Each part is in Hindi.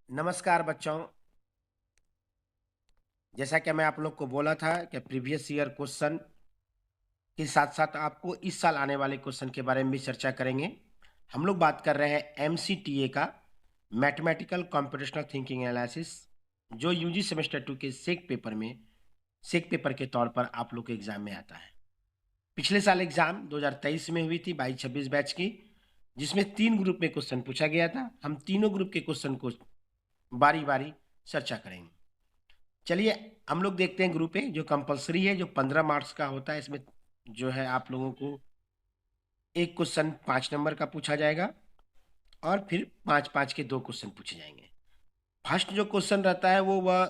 नमस्कार बच्चों। जैसा कि मैं आप लोग को बोला था कि प्रीवियस ईयर क्वेश्चन के साथ-साथ आपको इस साल आने वाले क्वेश्चन के बारे में भी चर्चा करेंगे। हम लोग बात कर रहे हैं एमसीटीए का मैथमेटिकल कंप्यूटेशनल थिंकिंग एनालिसिस, जो यूजी सेमेस्टर 2 के सेक पेपर के तौर पर आप लोग के एग्जाम में आता है। पिछले साल एग्जाम 2023 में हुई थी 22-26 बैच की, जिसमें 3 ग्रुप में क्वेश्चन पूछा गया था। हम तीनों ग्रुप के क्वेश्चन को बारी-बारी चर्चा करेंगे। चलिए हम लोग देखते हैं ग्रुप ए जो कंपल्सरी है, जो 15 मार्क्स का होता है। इसमें जो है आप लोगों को एक क्वेश्चन 5 नंबर का पूछा जाएगा और फिर 5-5 के 2 क्वेश्चन पूछे जाएंगे। फर्स्ट जो क्वेश्चन रहता है वह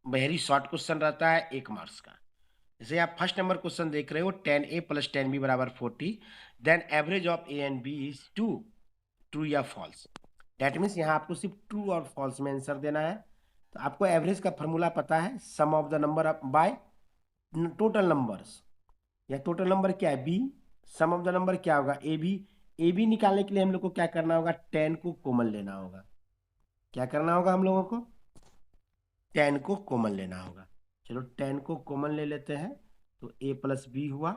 वेरी शॉर्ट क्वेश्चन रहता है 1 मार्क्स का। जैसे आप फर्स्ट नंबर क्वेश्चन देख रहे हो 10a + 10b = 40, then average of a and b is 2, true या फॉल्स। दैट मीन्स यहाँ आपको सिर्फ ट्रू और फॉल्स में आंसर देना है। तो आपको एवरेज का फॉर्मूला पता है, sum of the number by total numbers, या टोटल नंबर क्या है B, sum of the number क्या होगा ए बी। ए बी निकालने के लिए हम लोग को क्या करना होगा, 10 को कॉमन लेना होगा। क्या करना होगा हम लोगों को, 10 को कॉमन लेना होगा। चलो 10 को कॉमन ले लेते हैं, तो a + b हुआ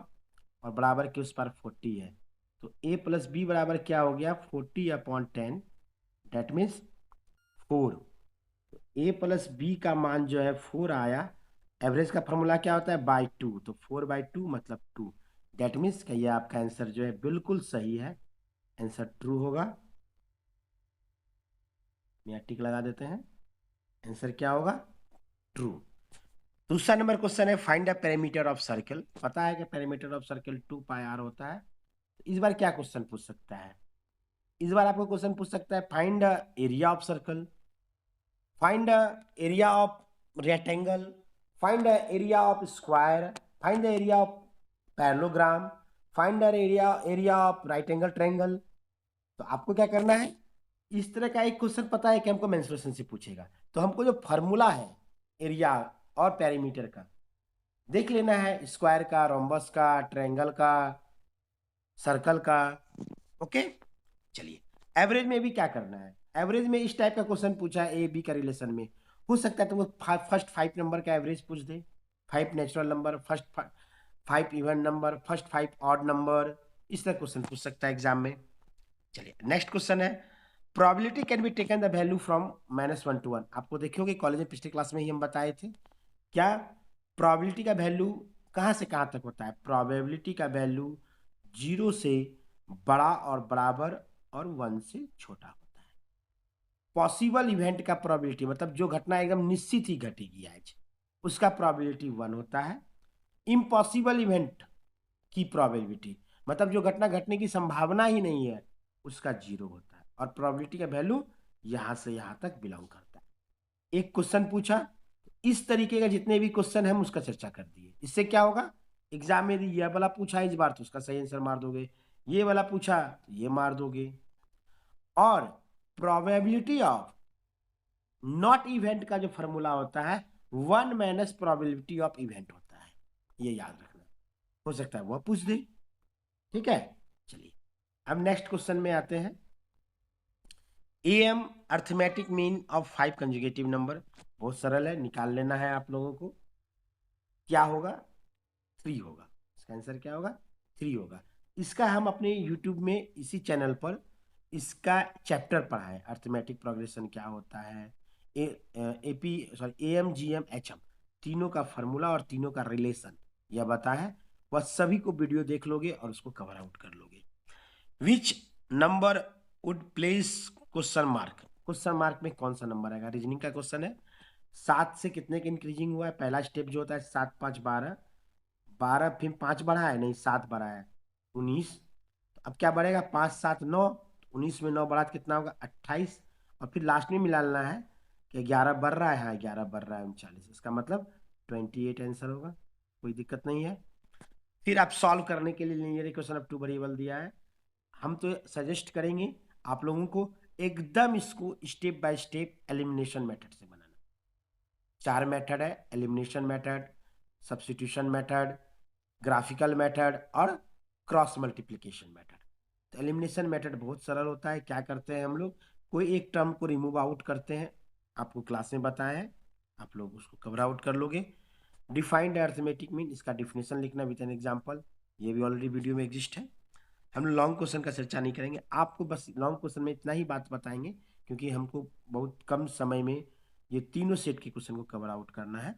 और बराबर के उस पर 40 है। तो a + b बराबर क्या हो गया, 40/10, डेट मीन्स 4। तो a + b का मान जो है 4 आया। एवरेज का फॉर्मूला क्या होता है, बाई 2, तो 4/2 मतलब 2। डेट मीन्स कि ये आपका आंसर जो है बिल्कुल सही है, आंसर ट्रू होगा। यहाँ टिक लगा देते हैं, आंसर क्या होगा, ट्रू। दूसरा नंबर क्वेश्चन है find the perimeter of circle. पता है कि पेरीमीटर ऑफ सर्कल 2πr होता है। तो इस बार क्या क्वेश्चन पूछ सकता है, इस बार आपको क्वेश्चन पूछ सकता है find the area of circle, find the area of rectangle, find the area of square, find the area of parallelogram, find the area of right angle triangle. तो आपको क्या करना है, इस तरह का एक क्वेश्चन पता है कि हमको मेंसुरेशन से पूछेगा, तो हमको जो फॉर्मूला है एरिया और पैरीमीटर का देख लेना है, स्क्वायर का, रोम्बस का, ट्रायंगल का, सर्कल का। ओके, चलिए एवरेज में भी क्या करना है। एवरेज में इस टाइप का क्वेश्चन पूछा है ए बी का रिलेशन में, हो सकता है तो वो फर्स्ट 5 नंबर का एवरेज पूछ दे, 5 natural number, first 5 even number, first 5 odd number. इस तरह क्वेश्चन पूछ सकता है एग्जाम में। चलिए नेक्स्ट क्वेश्चन है probability can be taken the value from -1 to 1। आपको देखियोगे कॉलेज में पिछले क्लास में ही हम बताए थे, क्या प्रोबेबिलिटी का वैल्यू कहाँ से कहाँ तक होता है। प्रोबेबिलिटी का वैल्यू 0 से बड़ा और बराबर और 1 से छोटा होता है। पॉसिबल इवेंट का प्रोबेबिलिटी मतलब जो घटना एकदम निश्चित ही घटेगी आज, उसका प्रोबेबिलिटी 1 होता है। इम्पॉसिबल इवेंट की प्रोबेबिलिटी मतलब जो घटना घटने की संभावना ही नहीं है, उसका 0 होता है। और प्रोबेबिलिटी का वैल्यू यहां से यहां तक बिलोंग करता है। एक क्वेश्चन पूछा, इस तरीके का जितने भी क्वेश्चन हम उसका चर्चा कर दिए। इससे क्या होगा, एग्जाम में ये वाला पूछा इस बार तो उसका सही आंसर मार दोगे, ये वाला पूछा तो ये मार दोगे। और प्रोबेबिलिटी ऑफ नॉट इवेंट का जो फॉर्मूला होता है 1 - प्रोबेबिलिटी ऑफ इवेंट होता है, ये याद रखना। हो सकता है वह पूछ दे, ठीक है। चलिए अब नेक्स्ट क्वेश्चन में आते हैं। M arithmetic mean of 5 consecutive number, बहुत सरल है, निकाल लेना है आप लोगों को। क्या होगा, 3 होगा। इसका आंसर क्या होगा, 3 होगा। इसका हम अपने यूट्यूब में इसी चैनल पर इसका चैप्टर पढ़ा है, अर्थमेटिक प्रोग्रेशन क्या होता है, एपी सॉरी AMGM HM, तीनों का फॉर्मूला और तीनों का रिलेशन यह बता है। वह सभी को वीडियो देख लोगे और उसको कवर आउट कर लोगे। Which number would place question mark, question mark में कौन सा नंबर आएगा। रीजनिंग का क्वेश्चन है। 7 से कितने की इंक्रीजिंग हुआ है, पहला स्टेप जो होता है 7 × 5 = 12, 12 फिर 5 बढ़ा है, नहीं 7 बढ़ा है, 19। अब क्या बढ़ेगा, 5 7 9, 19 में 9 बढ़ा तो कितना होगा 28। और फिर लास्ट में मिलाना है कि 11 बढ़ रहा है, हाँ 11 बढ़ रहा है 39, इसका मतलब 28 आंसर होगा। कोई दिक्कत नहीं है। फिर आप सॉल्व करने के लिए linear equation of two variable दिया है। हम तो सजेस्ट करेंगे आप लोगों को एकदम इसको step by step elimination method से बनाना। 4 मेथड है, elimination method, substitution method, graphical method और क्रॉस मल्टीप्लिकेशन मेथड। तो एलिमिनेशन मेथड बहुत सरल होता है। क्या करते हैं हम लोग, कोई एक टर्म को रिमूव आउट करते हैं, आपको क्लास में बताया है, आप लोग उसको कवर आउट कर लोगे। डिफाइंड अर्थमेटिक मीन, इसका डिफिनेशन लिखना विद एन एग्जांपल, ये भी ऑलरेडी वीडियो में एग्जिस्ट है। हम लॉन्ग क्वेश्चन का चर्चा नहीं करेंगे, आपको बस लॉन्ग क्वेश्चन में इतना ही बात बताएंगे, क्योंकि हमको बहुत कम समय में ये तीनों सेट के क्वेश्चन को कवर आउट करना है।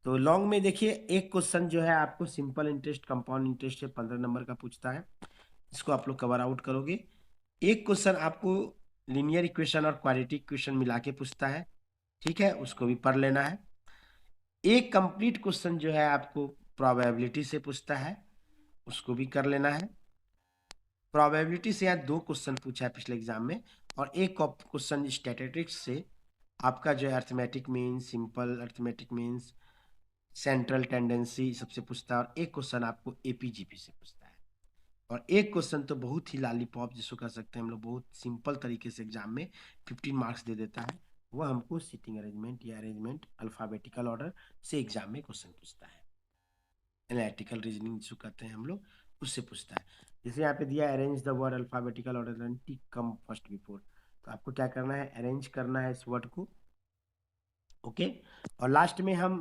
तो लॉन्ग में देखिए, एक क्वेश्चन जो है आपको सिंपल इंटरेस्ट कंपाउंड इंटरेस्ट से 15 नंबर का पूछता है, इसको आप लोग कवर आउट करोगे। एक क्वेश्चन आपको लीनियर इक्वेशन और क्वाड्रेटिक इक्वेशन मिला के पूछता है, ठीक है, उसको भी पढ़ लेना है। एक कंप्लीट क्वेश्चन जो है आपको प्रोबेबिलिटी से पूछता है, उसको भी कर लेना है। प्रोबेबिलिटी से यहाँ 2 क्वेश्चन पूछा है पिछले एग्जाम में, और एक क्वेश्चन स्टैटिस्टिक्स से आपका जो है arithmetic means, simple arithmetic means, central tendency सबसे पूछता है, और एक क्वेश्चन आपको एपीजीपी से पूछता है। और एक क्वेश्चन तो बहुत ही लॉलीपॉप जिसको कह सकते हैं हम लोग, बहुत सिंपल तरीके से एग्जाम में 15 मार्क्स दे देता है, वह हमको सीटिंग अरेंजमेंट या अरेंजमेंट अल्फाबेटिकल ऑर्डर से एग्जाम में क्वेश्चन पूछता है। एनालिटिकल रीजनिंग जिसको कहते हैं हम लोग, उससे पूछता है। जैसे यहाँ पे दिया arrange the word alphabetical order and tick come first before, तो आपको क्या करना है, अरेंज करना है इस वर्ड को, ओके। और लास्ट में हम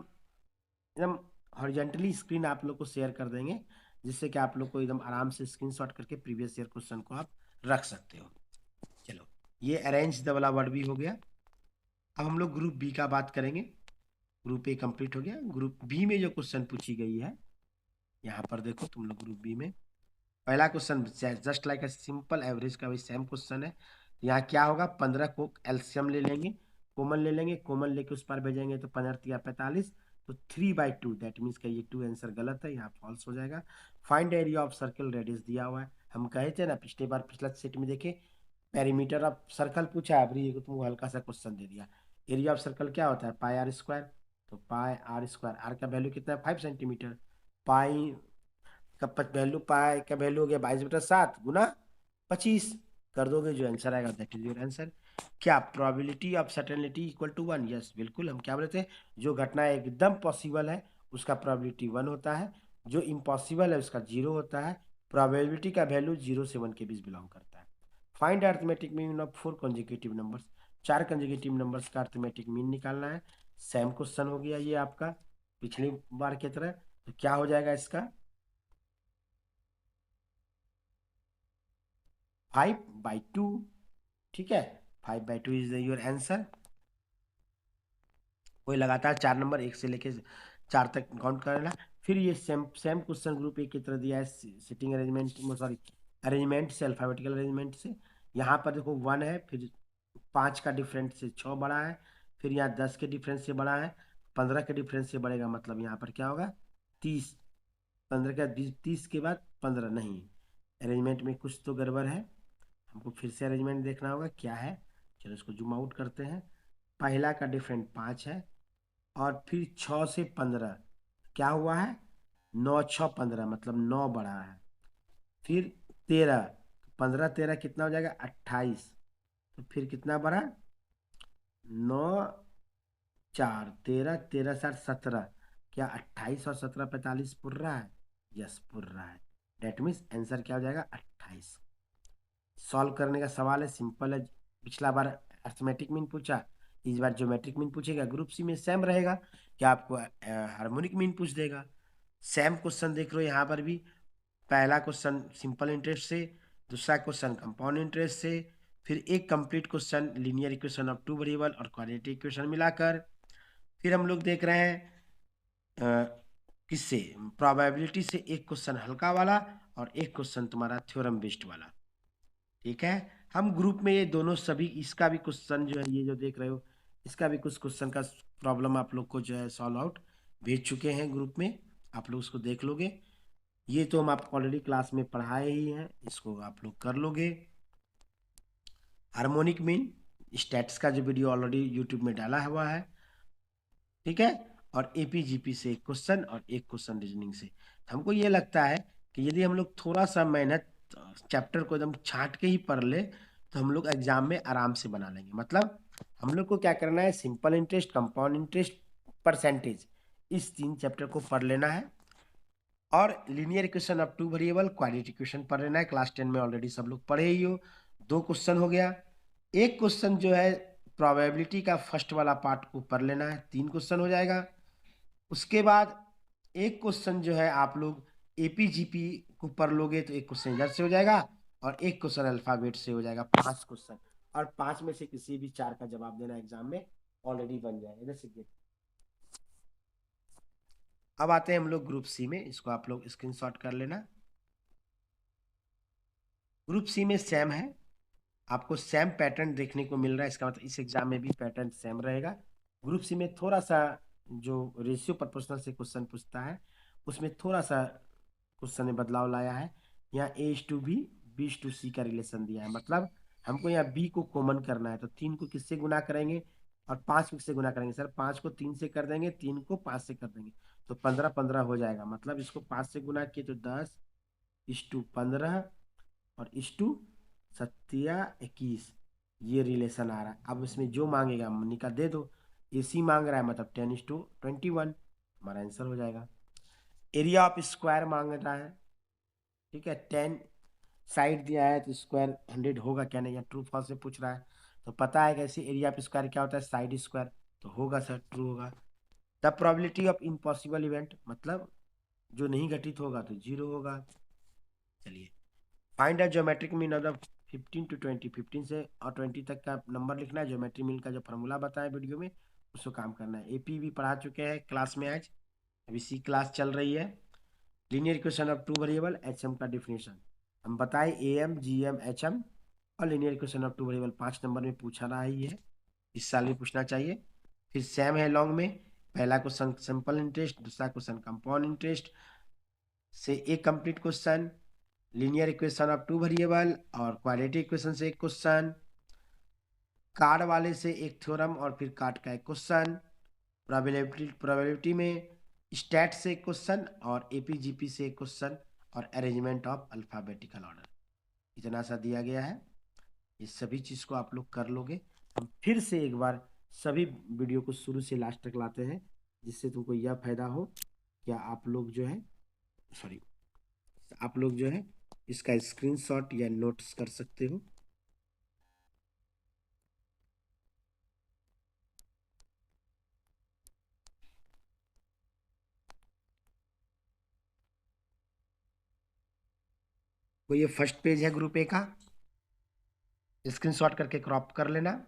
एकदम हॉरिजॉन्टली स्क्रीन आप लोग को शेयर कर देंगे, जिससे कि आप लोग को एकदम आराम से स्क्रीनशॉट करके प्रीवियस ईयर क्वेश्चन को आप रख सकते हो। चलो, ये अरेंज द वाला वर्ड भी हो गया। अब हम लोग ग्रुप बी का बात करेंगे। ग्रुप ए कंप्लीट हो गया। ग्रुप बी में जो क्वेश्चन पूछी गई है, यहाँ पर देखो तुम लोग, ग्रुप बी में पहला question just like a simple average का भी सेम क्वेश्चन है। यहाँ क्या होगा, 15 को एलसीएम ले लेंगे, कॉमन ले लेंगे, कॉमन लेके उस पर भेजेंगे तो 15 या 45, तो 3/2, दैट मीन्स का ये 2 आंसर गलत है, यहाँ फॉल्स हो जाएगा। Find area of circle radius दिया हुआ है, हम कहे थे ना पिछले बार, पिछला सेट में देखे पेरीमीटर ऑफ सर्कल पूछा है, अभी तुमको हल्का सा क्वेश्चन दे दिया। एरिया ऑफ सर्कल क्या होता है, पाई आर स्क्वायर, तो पाई आर स्क्वायर, आर का वैल्यू कितना है 5 सेंटीमीटर, पाई का वैल्यू, पाई का वैल्यू हो गया 22/7 गुना 25, कर दोगे जो आंसर आएगा दैट इज योर आंसर। क्या probability of certainty equal to 1, yes बिल्कुल, हम क्या बोलते हैं, जो घटना एकदम पॉसिबल है उसका प्रोबेबिलिटी 1 होता है, जो इम्पॉसिबल है उसका 0 होता है। प्रोबेबिलिटी का वैल्यू 0 से 1 के बीच बिलोंग करता है। Find arithmetic mean of 4 consecutive numbers, 4 consecutive numbers का अर्थमेटिक मीन निकालना है। सेम क्वेश्चन हो गया ये आपका पिछली बार की तरह, तो क्या हो जाएगा इसका, 5/2, ठीक है, 5/2 इज योर आंसर। कोई लगातार 4 नंबर 1 से लेके 4 तक काउंट करना। फिर ये same same question group A की तरह दिया है, सिटिंग अरेंजमेंट, सॉरी अरेंजमेंट से, अल्फाबेटिकल अरेंजमेंट से। यहाँ पर देखो 1 है, फिर 5 का डिफरेंस से 6 बड़ा है, फिर यहाँ 10 के डिफरेंस से बड़ा है, 15 के डिफरेंस से बढ़ेगा, मतलब यहाँ पर क्या होगा 30, 15 का 30 के बाद 15 नहीं, अरेंजमेंट में कुछ तो गड़बड़ है, हमको फिर से अरेंजमेंट देखना होगा क्या है। चलो इसको जूम आउट करते हैं। पहला का डिफरेंट 5 है, और फिर 6 से 15 क्या हुआ है, 9 6 15, मतलब 9 बढ़ा है। फिर 13, 15 13 कितना हो जाएगा 28, तो फिर कितना बढ़ा, 9 4 13, 13 7 17, क्या 28 और 17 45 पुर रहा है, यस पुर रहा है, डेट मीन्स आंसर क्या हो जाएगा 28। सॉल्व करने का सवाल है, सिंपल है। पिछला बार अर्थमेटिक मीन पूछा, इस बार ज्योमेट्रिक मीन पूछेगा। ग्रुप सी में सेम रहेगा कि आपको हार्मोनिक मीन पूछ देगा। सेम क्वेश्चन देख लो यहाँ पर भी, पहला क्वेश्चन सिंपल इंटरेस्ट से, दूसरा क्वेश्चन कंपाउंड इंटरेस्ट से, फिर एक complete question linear equation of 2 variable और क्वाड्रेटिक इक्वेशन मिलाकर। फिर हम लोग देख रहे हैं किससे, प्रोबेबिलिटी से एक क्वेश्चन हल्का वाला और एक क्वेश्चन तुम्हारा थ्योरम बेस्ड वाला, ठीक है। हम ग्रुप में ये दोनों सभी, इसका भी क्वेश्चन जो है ये जो देख रहे हो, इसका भी कुछ क्वेश्चन का प्रॉब्लम आप लोग को जो है सॉल्व आउट भेज चुके हैं ग्रुप में, आप लोग उसको देख लोगे। ये तो हम आपको ऑलरेडी क्लास में पढ़ाए ही हैं, इसको आप लोग कर लोगे। हार्मोनिक मीन स्टैट्स का जो वीडियो ऑलरेडी यूट्यूब में डाला हुआ है, ठीक है। और एपीजीपी से एक क्वेश्चन और एक क्वेश्चन रीजनिंग से। हमको ये लगता है कि यदि हम लोग थोड़ा सा मेहनत चैप्टर को एकदम छांट के ही पढ़ ले, तो हम लोग एग्जाम में आराम से बना लेंगे। मतलब हम लोग को क्या करना है, simple interest, compound interest, percentage, इस 3 चैप्टर को पढ़ लेना है, और linear equation of 2 variable, quadratic equation पढ़ लेना है। क्लास 10 में ऑलरेडी सब लोग पढ़े ही हो। 2 क्वेश्चन हो गया। एक क्वेश्चन जो है प्रोबेबिलिटी का फर्स्ट वाला पार्ट को पढ़ लेना है, 3 क्वेश्चन हो जाएगा। उसके बाद एक क्वेश्चन जो है आप लोग एपीजीपी को पढ़ लोगे तो एक क्वेश्चन इधर से हो जाएगा और एक क्वेश्चन अल्फाबेट से हो जाएगा, 5 क्वेश्चन। और 5 में से किसी भी 4 का जवाब देना एग्जाम में ऑलरेडी बन जाएगा। इधर से गेट। अब आते हैं हम लोग ग्रुप सी में, इसको आप लोग स्क्रीनशॉट कर लेना। ग्रुप सी में सेम है, आपको सेम पैटर्न देखने को मिल रहा है, इसका मतलब इस एग्जाम में भी पैटर्न सेम रहेगा। ग्रुप सी में थोड़ा सा जो रेशियो प्रोपोर्शनल से क्वेश्चन पूछता है उसमें थोड़ा सा क्वेश्चन ने बदलाव लाया है। यहाँ A:B, B:C का रिलेशन दिया है, मतलब हमको यहाँ B को कॉमन करना है, तो 3 को किससे गुना करेंगे और 5 को किससे गुना करेंगे? सर 5 को 3 से कर देंगे, 3 को 5 से कर देंगे, तो 15 हो जाएगा। मतलब इसको 5 से गुना किए तो 10:15 और इस टू 7:21, ये रिलेशन आ रहा है। अब इसमें जो मांगेगा मनी का दे दो, AC मांग रहा है मतलब 10:21, हमारा आंसर हो जाएगा। एरिया ऑफ स्क्वायर मांग रहा है, ठीक है, 10 साइड दिया है तो स्क्वायर 100 होगा क्या नहीं, या ट्रू फॉल्स से पूछ रहा है, तो पता है कैसे एरिया ऑफ स्क्वायर क्या होता है, साइड स्क्वायर, तो होगा सर ट्रू होगा। The probability of impossible event, मतलब जो नहीं घटित होगा तो 0 होगा। चलिए, find a geometric mean of the 15 to 20, 15 से और 20 तक का नंबर लिखना है। ज्योमेट्रिक मीन का जो फॉर्मूला बताया वीडियो में उसको काम करना है। एपी भी पढ़ा चुके हैं क्लास में, आज अभी सी क्लास चल रही है। Linear equation of two variable, HM का डिफिनेशन हम बताए, AM GM HM, और linear equation of two variable 5 number में पूछा रहा है, ये इस साल भी पूछना चाहिए। फिर सेम है लॉन्ग में, पहला क्वेश्चन सिंपल इंटरेस्ट, दूसरा क्वेश्चन कंपाउंड इंटरेस्ट से एक complete question, linear equation of two variable और क्वाड्रेटिक इक्वेशन से एक क्वेश्चन, कार्ड वाले से एक थ्योरम और फिर कार्ड का एक क्वेश्चन, प्रोबेबिलिटी में स्टैट से एक क्वेश्चन और एपीजीपी से एक क्वेश्चन, और अरेंजमेंट ऑफ अल्फाबेटिकल ऑर्डर, इतना सा दिया गया है। ये सभी चीज़ को आप लोग कर लोगे। हम फिर से एक बार सभी वीडियो को शुरू से लास्ट तक लाते हैं, जिससे तुमको यह फायदा हो क्या आप लोग जो है, सॉरी, आप लोग जो है इसका स्क्रीनशॉट या नोट्स कर सकते हो। तो ये फर्स्ट पेज है ग्रुप ए का, स्क्रीनशॉट करके क्रॉप कर लेना।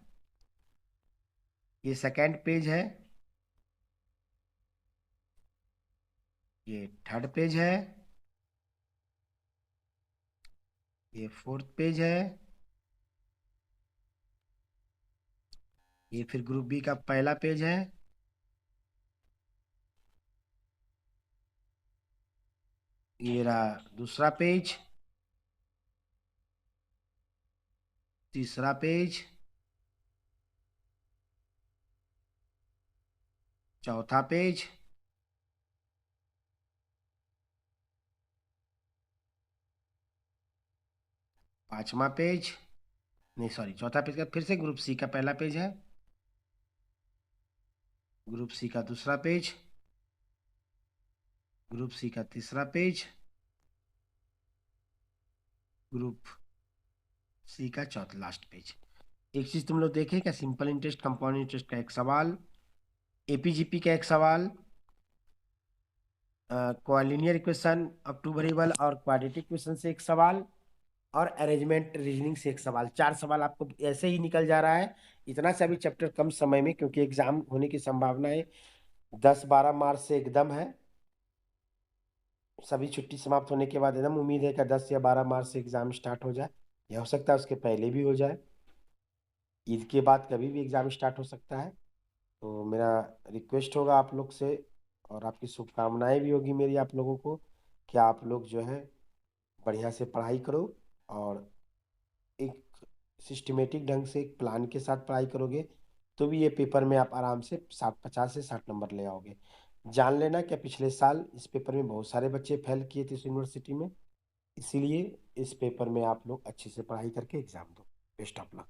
ये सेकंड पेज है, ये थर्ड पेज है, ये फोर्थ पेज है, ये फिर ग्रुप बी का पहला पेज है, ये रहा दूसरा पेज, तीसरा पेज, चौथा पेज, पांचवा पेज, नहीं सॉरी चौथा पेज का फिर से ग्रुप सी का पहला पेज है, ग्रुप सी का दूसरा पेज, ग्रुप सी का तीसरा पेज, ग्रुप सी का चौथा लास्ट पेज। एक चीज तुम लोग देखे क्या, सिंपल इंटरेस्ट कंपाउंड इंटरेस्ट का एक सवाल, एपीजीपी का एक सवाल, linear equation of two variable और क्वाड्रेटिक इक्वेशन से एक सवाल, और अरेंजमेंट रीजनिंग से एक सवाल। 4 सवाल आपको ऐसे ही निकल जा रहा है, इतना सा भी चैप्टर कम समय में, क्योंकि एग्जाम होने की संभावना है 10-12 मार्च से एकदम है। सभी छुट्टी समाप्त होने के बाद एकदम उम्मीद है कि 10 या 12 मार्च से एग्जाम स्टार्ट हो जाए, या हो सकता है उसके पहले भी हो जाए, ईद के बाद कभी भी एग्जाम स्टार्ट हो सकता है। तो मेरा रिक्वेस्ट होगा आप लोग से, और आपकी शुभकामनाएं भी होगी मेरी आप लोगों को, कि आप लोग जो है बढ़िया से पढ़ाई करो, और एक सिस्टमेटिक ढंग से एक प्लान के साथ पढ़ाई करोगे तो भी ये पेपर में आप आराम से 50 से 60 नंबर ले आओगे। जान लेना कि पिछले साल इस पेपर में बहुत सारे बच्चे फेल किए थे इस यूनिवर्सिटी में, इसीलिए इस पेपर में आप लोग अच्छे से पढ़ाई करके एग्जाम दो। Best of luck.